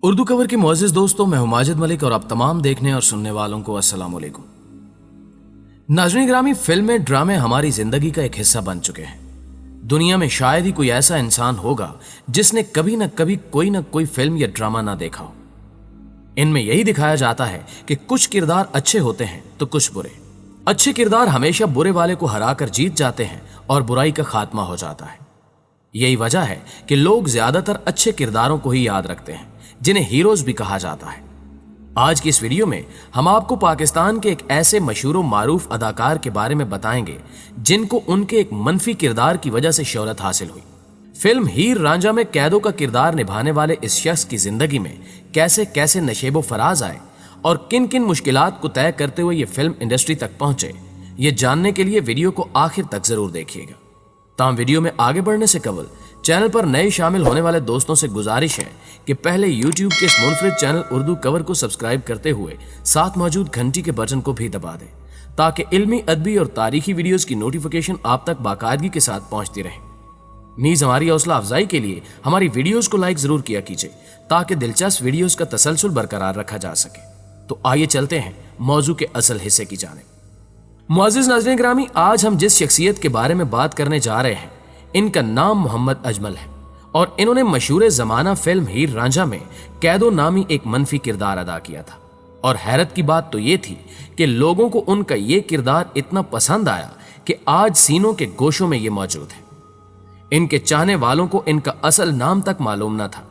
Urdu cover के मुअज़्ज़िज़ दोस्तों, मैं हूं माजिद मलिक और आप तमाम देखने और सुनने वालों को अस्सलाम वालेकुम। नाज़रीन गिरामी, फिल्में ड्रामे हमारी जिंदगी का एक हिस्सा बन चुके हैं। दुनिया में शायद ही कोई ऐसा इंसान होगा जिसने कभी न कभी कोई न कोई फिल्म या ड्रामा ना देखा हो। इनमें यही दिखाया जाता है कि कुछ किरदार अच्छे होते हैं तो कुछ बुरे। अच्छे किरदार हमेशा बुरे वाले को हराकर जीत जाते हैं और बुराई का खात्मा हो जाता है। यही वजह है कि लोग ज्यादातर अच्छे किरदारों को ही याद रखते हैं, जिन्हें हीरोज भी कहा जाता है। आज की इस वीडियो में हम आपको पाकिस्तान के एक ऐसे मशहूर व मारूफ अदाकार के बारे में बताएंगे जिनको उनके एक मनफी किरदार की वजह से शोहरत हासिल हुई। फिल्म हीर रांझा में कैदों का किरदार निभाने वाले इस शख्स की जिंदगी में कैसे कैसे नशेबो फराज आए और किन किन मुश्किलात को तय करते हुए ये फिल्म इंडस्ट्री तक पहुंचे, ये जानने के लिए वीडियो को आखिर तक जरूर देखिएगा। ताम वीडियो में आगे बढ़ने से कबल चैनल पर नए शामिल होने वाले दोस्तों से गुजारिश है कि पहले YouTube के इस मुनफरिद चैनल उर्दू कवर को सब्सक्राइब करते हुए साथ मौजूद घंटी के बटन को भी दबा दें, ताकि इल्मी, अदबी और तारीखी वीडियोस की नोटिफिकेशन आप तक बाकायदगी के साथ पहुंचती रहे। नीज हमारी हौसला अफजाई के लिए हमारी वीडियोस को लाइक जरूर किया कीजिए, ताकि दिलचस्प वीडियोस का तसलसल बरकरार रखा जा सके। तो आइए चलते हैं मौजू के असल हिस्से की जानिब। मुअज़्ज़िज़ नाज़रीन गिरामी, आज हम जिस शख्सियत के बारे में बात करने जा रहे हैं, इनका नाम मोहम्मद अजमल है और इन्होंने मशहूर जमाना फिल्म हीर रांझा में कैदो नामी एक मनफी किरदार अदा किया था। और हैरत की बात तो ये थी कि लोगों को उनका ये किरदार इतना पसंद आया कि आज सीनों के गोशों में ये मौजूद है। इनके चाहने वालों को इनका असल नाम तक मालूम न था,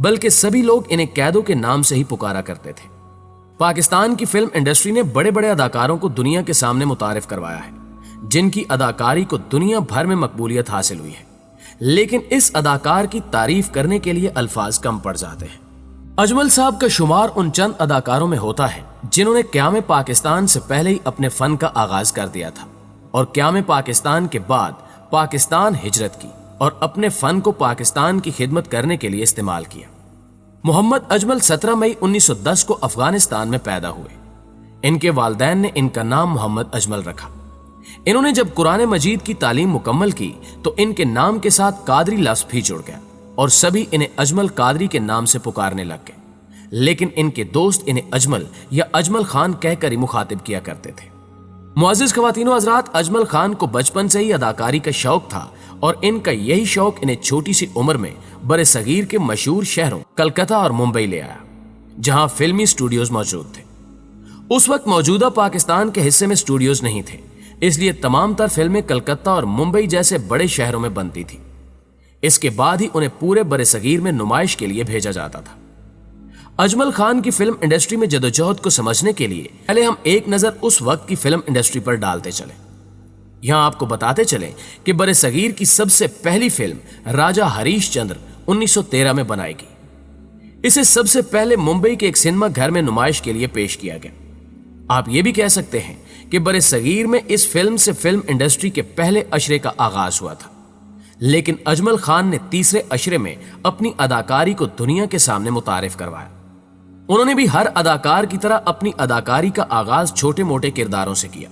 बल्कि सभी लोग इन्हें कैदों के नाम से ही पुकारा करते थे। पाकिस्तान की फिल्म इंडस्ट्री ने बड़े बड़े अदाकारों को दुनिया के सामने मुतारिफ करवाया है, जिनकी अदाकारी को दुनिया भर में मकबूलियत हासिल हुई है, लेकिन इस अदाकार की तारीफ करने के लिए अल्फाज कम पड़ जाते हैं। अजमल साहब का शुमार उन चंद अदाकारों में होता है जिन्होंने क़याम पाकिस्तान से पहले ही अपने फन का आगाज कर दिया था और क़याम पाकिस्तान के बाद पाकिस्तान हिजरत की और अपने फन को पाकिस्तान की खिदमत करने के लिए इस्तेमाल किया। मोहम्मद अजमल 17 मई 1910 को अफगानिस्तान में पैदा हुए। इनके वालिदैन ने इनका नाम मोहम्मद अजमल रखा। इन्होंने जब कुरान मजीद की तालीम मुकम्मल की तो इनके नाम के साथ कादरी लफ्ज़ भी जुड़ गया और सभी इन्हें अजमल कादरी के नाम से पुकारने लग गए। लेकिन इनके दोस्त इन्हें अजमल या अजमल खान कहकर ही मुखातिब किया करते थे। मुअज़्ज़िज़ ख़वातीनो हज़रात, अजमल खान को बचपन से ही अदाकारी का शौक था और इनका यही शौक इन्हें छोटी सी उम्र में बड़े सगीर के मशहूर शहरों कलकत्ता और मुंबई ले आया, जहां फिल्मी स्टूडियोज मौजूद थे। उस वक्त मौजूदा पाकिस्तान के हिस्से में स्टूडियोज नहीं थे, इसलिए तमाम तर फिल्में कलकत्ता और मुंबई जैसे बड़े शहरों में बनती थी। इसके बाद ही उन्हें पूरे बड़े सगीर में नुमाइश के लिए भेजा जाता था। अजमल खान की फिल्म इंडस्ट्री में जदोजहद को समझने के लिए पहले हम एक नजर उस वक्त की फिल्म इंडस्ट्री पर डालते चले। यहां आपको बताते चले कि बड़े सगीर की सबसे पहली फिल्म राजा हरीश चंद्र 1913 में बनाई गई। इसे सबसे पहले मुंबई के एक सिनेमा घर में नुमाइश के लिए पेश किया गया। आप ये भी कह सकते हैं कि बड़े सगीर में इस फिल्म से फिल्म इंडस्ट्री के पहले अशरे का आगाज हुआ था। लेकिन अजमल खान ने तीसरे अशरे में अपनी अदाकारी को दुनिया के सामने मुतारिफ करवाया। उन्होंने भी हर अदाकार की तरह अपनी अदाकारी का आगाज छोटे मोटे किरदारों से किया,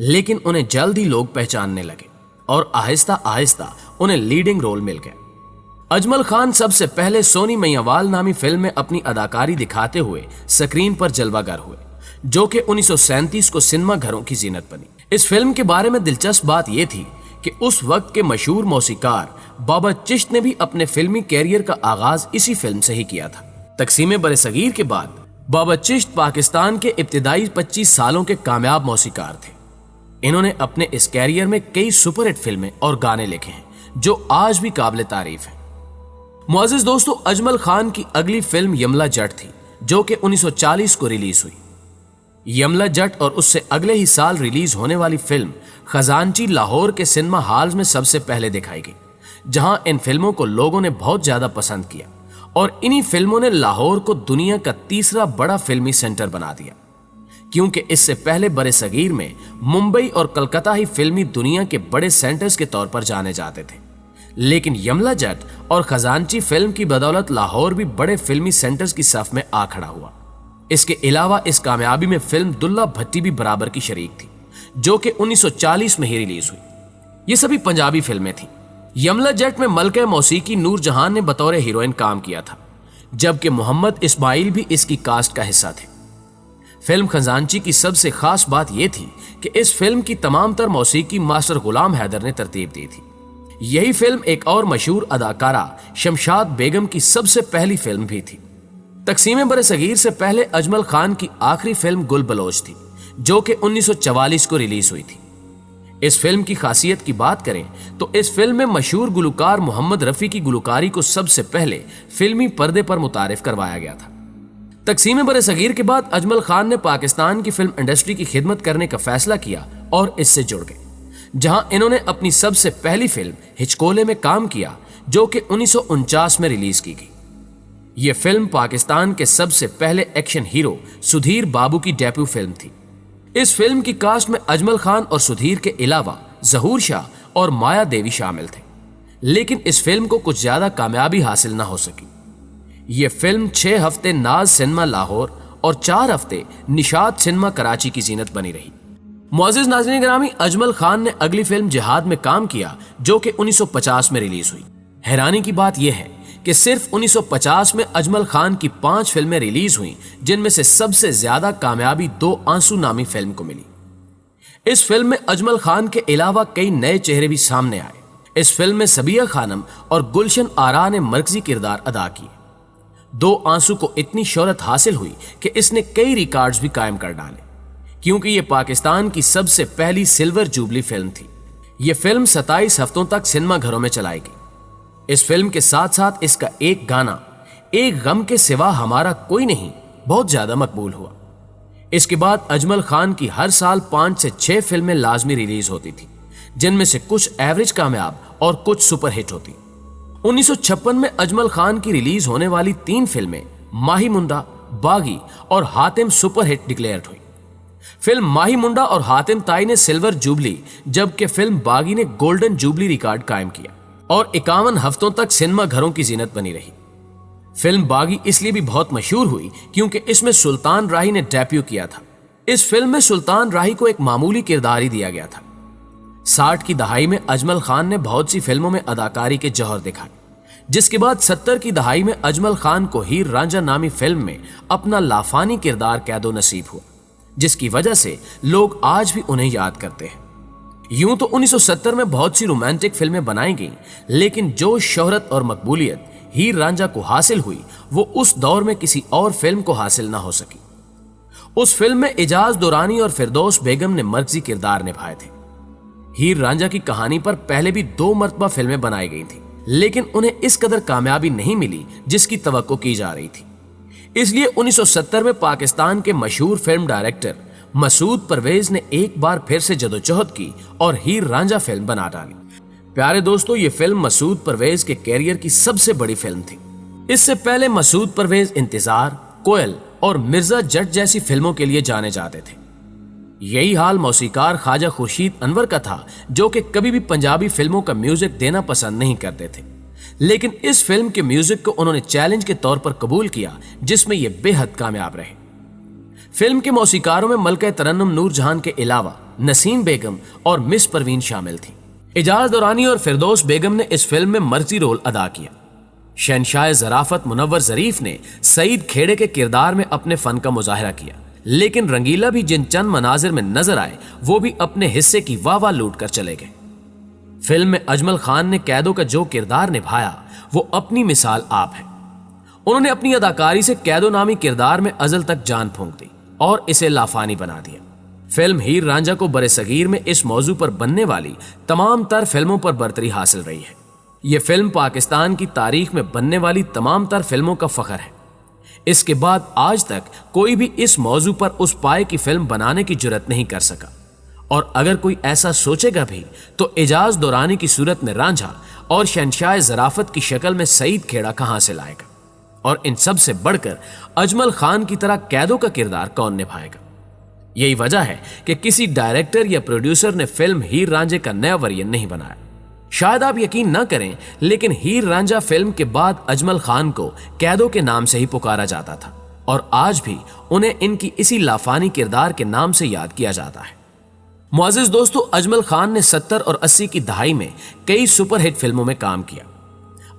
लेकिन उन्हें जल्द ही लोग पहचानने लगे और आहिस्ता आहिस्ता उन्हें लीडिंग रोल मिल गया। अजमल खान सबसे पहले सोनी मैयावाल नामी फिल्म में अपनी अदाकारी दिखाते हुए स्क्रीन पर जलवागर हुए, जो कि 1937 को सिनेमा घरों की जीनत बनी। इस फिल्म के बारे में दिलचस्प बात यह थी कि उस वक्त के मशहूर मौसीकार बाबा चिश्त ने भी अपने फिल्मी कैरियर का आगाज इसी फिल्म से ही किया था। तकसीम बड़े सगीर के बाद बाबा चिश्त पाकिस्तान के इब्तिदाई 25 सालों के कामयाब मौसीकार थे। इन्होंने अपने इस कैरियर में कई सुपरहिट फिल्में और गाने लिखे हैं जो आज भी काबिल तारीफ हैं। मुअज़्ज़िज़ दोस्तों, अजमल खान की अगली फिल्म यमला जट थी, जो कि 1940 को रिलीज हुई। यमला जट और उससे अगले ही साल रिलीज होने वाली फिल्म खजानची लाहौर के सिनेमा हॉल्स में सबसे पहले दिखाई गई, जहां इन फिल्मों को लोगों ने बहुत ज्यादा पसंद किया और इन्हीं फिल्मों ने लाहौर को दुनिया का तीसरा बड़ा फिल्मी सेंटर बना दिया, क्योंकि इससे पहले बड़े सगीर में मुंबई और कलकत्ता ही फिल्मी दुनिया के बड़े सेंटर्स के तौर पर जाने जाते थे। लेकिन यमला जट और खजानची फिल्म की बदौलत लाहौर भी बड़े फिल्मी सेंटर्स की सफ में आ खड़ा हुआ। इसके अलावा इस कामयाबी में फिल्म दुल्ला भट्टी भी बराबर की शरीक थी, जो कि 1940 में ही रिलीज हुई। ये सभी पंजाबी फिल्में थीं। यमला जट में मलका मौसीकी नूर जहान ने बतौर हीरोइन काम किया था, जबकि मोहम्मद इस्माइल भी इसकी कास्ट का हिस्सा थे। फिल्म खजांची की सबसे खास बात यह थी कि इस फिल्म की तमाम तर मौसीकी मास्टर गुलाम हैदर ने तरतीब दी थी। यही फिल्म एक और मशहूर अदाकारा शमशाद बेगम की सबसे पहली फिल्म भी थी। तकसीम बरसगीर से पहले अजमल खान की आखिरी फिल्म गुल बलोच थी, जो कि 1944 को रिलीज हुई थी। इस फिल्म की खासियत की बात करें तो इस फिल्म में मशहूर गुलकार मोहम्मद रफी की गुलकारी को सबसे पहले फिल्मी पर्दे पर मुतारिफ करवाया गया था। तकसीम बरसगीर के बाद अजमल खान ने पाकिस्तान की फिल्म इंडस्ट्री की खिदमत करने का फैसला किया और इससे जुड़ गए, जहां इन्होंने अपनी सबसे पहली फिल्म हिचकोले में काम किया, जो कि 1949 में रिलीज की गई। यह फिल्म पाकिस्तान के सबसे पहले एक्शन हीरो सुधीर बाबू की डेब्यू फिल्म थी। इस फिल्म की कास्ट में अजमल खान और सुधीर के अलावा जहूर शाह और माया देवी शामिल थे, लेकिन इस फिल्म को कुछ ज्यादा कामयाबी हासिल न हो सकी। यह फिल्म 6 हफ्ते नाज सिनेमा लाहौर और 4 हफ्ते निशात सिनेमा कराची की जीनत बनी रही। मुअज़्ज़िज़ नाज़रीन गिरामी, अजमल खान ने अगली फिल्म जिहाद में काम किया, जो कि 1950 में रिलीज हुई। हैरानी की बात यह है कि सिर्फ 1950 में अजमल खान की 5 फिल्में रिलीज हुई, जिनमें से सबसे ज्यादा कामयाबी 2 आंसू नामी फिल्म को मिली। इस फिल्म में अजमल खान के अलावा कई नए चेहरे भी सामने आए। इस फिल्म में सबिया खानम और गुलशन आरा ने मरकजी किरदार अदा किए। 2 आंसू को इतनी शोहरत हासिल हुई कि इसने कई रिकॉर्ड्स भी कायम कर डाले, क्योंकि यह पाकिस्तान की सबसे पहली सिल्वर जुबली फिल्म थी। यह फिल्म 27 हफ्तों तक सिनेमा घरों में चलाई गई। इस फिल्म के साथ साथ इसका एक गाना एक गम के सिवा हमारा कोई नहीं बहुत ज्यादा मकबूल हुआ। इसके बाद अजमल खान की हर साल 5 से 6 फिल्में लाजमी रिलीज होती थी, जिनमें से कुछ एवरेज कामयाब और कुछ सुपर हिट होती। 1956 में अजमल खान की रिलीज होने वाली 3 फिल्में माही मुंडा, बागी और हातिम सुपर हिट डिक्लेयर हुई। फिल्म माही मुंडा और हातिम ताई ने सिल्वर जुबली, जबकि फिल्म बागी ने गोल्डन जुबली रिकॉर्ड कायम किया और 51 हफ्तों तक सिनेमा घरों की जीनत बनी रही। फिल्म बागी इसलिए भी बहुत मशहूर हुई क्योंकि इसमें सुल्तान राही ने डेब्यू किया था। इस फिल्म में सुल्तान राही को एक मामूली किरदार ही दिया गया था। 60 की दहाई में अजमल खान ने बहुत सी फिल्मों में अदाकारी के जौहर दिखाए, जिसके बाद 70 की दहाई में अजमल खान को हीर रांझा नामी फिल्म में अपना लाफानी किरदार कैदो नसीब हुआ, जिसकी वजह से लोग आज भी उन्हें याद करते हैं। यूं तो 1970 में बहुत सी रोमांटिक फिल्में बनाई गईं, लेकिन जो शोहरत और मकबूलियत हीर रांझा को हासिल हुई, वो उस दौर में किसी और फिल्म को हासिल ना हो सकी। उस फिल्म में एजाज दुरानी और फिरदौस बेगम ने मरकजी किरदार निभाए थे। हीर रांझा की कहानी पर पहले भी 2 मरतबा फिल्में बनाई गई थी, लेकिन उन्हें इस कदर कामयाबी नहीं मिली जिसकी तवक्को की जा रही थी। इसलिए 1970 में पाकिस्तान के मशहूर फिल्म डायरेक्टर मसूद परवेज ने एक बार फिर से जदोजहद की और हीर रांझा फिल्म बना डाली। प्यारे दोस्तों, ये फिल्म मसूद परवेज के कैरियर की सबसे बड़ी फिल्म थी। इससे पहले मसूद परवेज इंतजार, कोयल और मिर्जा जट जैसी फिल्मों के लिए जाने जाते थे। यही हाल मौसीकार ख्वाजा खुर्शीद अनवर का था, जो कि कभी भी पंजाबी फिल्मों का म्यूजिक देना पसंद नहीं करते थे, लेकिन इस फिल्म के म्यूजिक को उन्होंने चैलेंज के तौर पर कबूल किया, जिसमें यह बेहद कामयाब रहे। फिल्म के मौसीकारों में मलका तरन्नुम नूरजहां के अलावा नसीम बेगम और मिस परवीन शामिल थी। एजाज दुरानी और फिरदौस बेगम ने इस फिल्म में मर्जी रोल अदा किया। शहनशाह ज़राफ़त मुनव्वर ज़रीफ ने सईद खेड़े के किरदार में अपने फन का मुजाहरा किया, लेकिन रंगीला भी जिन चंद मनाजिर में नजर आए, वो भी अपने हिस्से की वाह लूट कर चले गए। फिल्म में अजमल खान ने कैदों का जो किरदार निभाया, वो अपनी मिसाल आप है। उन्होंने अपनी अदाकारी से कैदो नामी किरदार में अजल तक जान फूंक दी और इसे लाफानी बना दिया। फिल्म हीर रांझा को बरे-सगीर में इस मौजू पर बनने वाली तमाम तर फिल्मों पर बरतरी हासिल रही है। यह फिल्म पाकिस्तान की तारीख में बनने वाली तमाम तर फिल्मों का फख्र है। इसके बाद आज तक कोई भी इस मौजू पर उस पाए की फिल्म बनाने की जुर्रत नहीं कर सका, और अगर कोई ऐसा सोचेगा भी तो एजाज दुरानी की सूरत में रांझा और शहनशाह ज़राफ़त की शक्ल में सईद खेड़ा कहां से लाएगा, और इन सब से बढ़कर अजमल खान की तरह कैदों का किरदार कौन निभाएगा। यही वजह है कि किसी डायरेक्टर या प्रोड्यूसर ने फिल्म हीर रांझे का नया वर्जन नहीं बनाया। शायद आप यकीन ना करें, लेकिन हीर रांझा फिल्म के बाद अजमल खान को कैदों के नाम से ही पुकारा जाता था, और आज भी उन्हें इनकी इसी लाफानी किरदार के नाम से याद किया जाता है। मुअज़्ज़िज़ दोस्तों, अजमल खान ने 70 और 80 की दहाई में कई सुपरहिट फिल्मों में काम किया।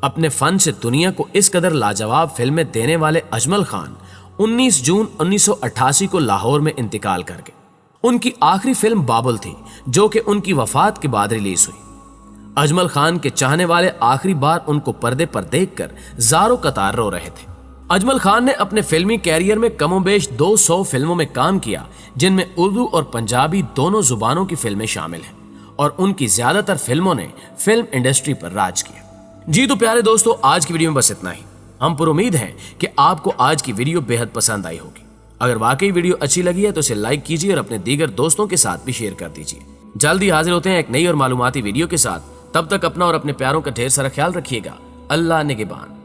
اپنے فن سے دنیا کو اس قدر لاجواب فلمیں دینے والے اجمل خان 19 جون 1988 کو لاہور میں انتقال کر گئے۔ ان کی آخری فلم بابل تھی جو کہ ان کی وفات کے بعد ریلیز ہوئی۔ اجمل خان کے چاہنے والے آخری بار ان کو پردے پر دیکھ کر زاروں قطار رو رہے تھے۔ اجمل خان نے اپنے فلمی کیریئر میں کم و بیش 200 فلموں میں کام کیا، جن میں اردو اور پنجابی دونوں زبانوں کی فلمیں شامل ہیں، اور ان کی زیادہ تر فلموں نے فلم انڈسٹری پر راج کیا۔ جی تو پیارے دوستو، آج کی ویڈیو میں بس اتنا ہی۔ ہم پر امید ہیں کہ آپ کو آج کی ویڈیو بے حد پسند آئی ہوگی۔ اگر واقعی ویڈیو اچھی لگی ہے تو اسے لائک کیجیے اور اپنے دیگر دوستوں کے ساتھ بھی شیئر کر دیجیے۔ جلدی حاضر ہوتے ہیں ایک نئی اور معلوماتی ویڈیو کے ساتھ۔ تب تک اپنا اور اپنے پیاروں کا ڈھیر سارا خیال رکھیے گا۔ اللہ نگہبان۔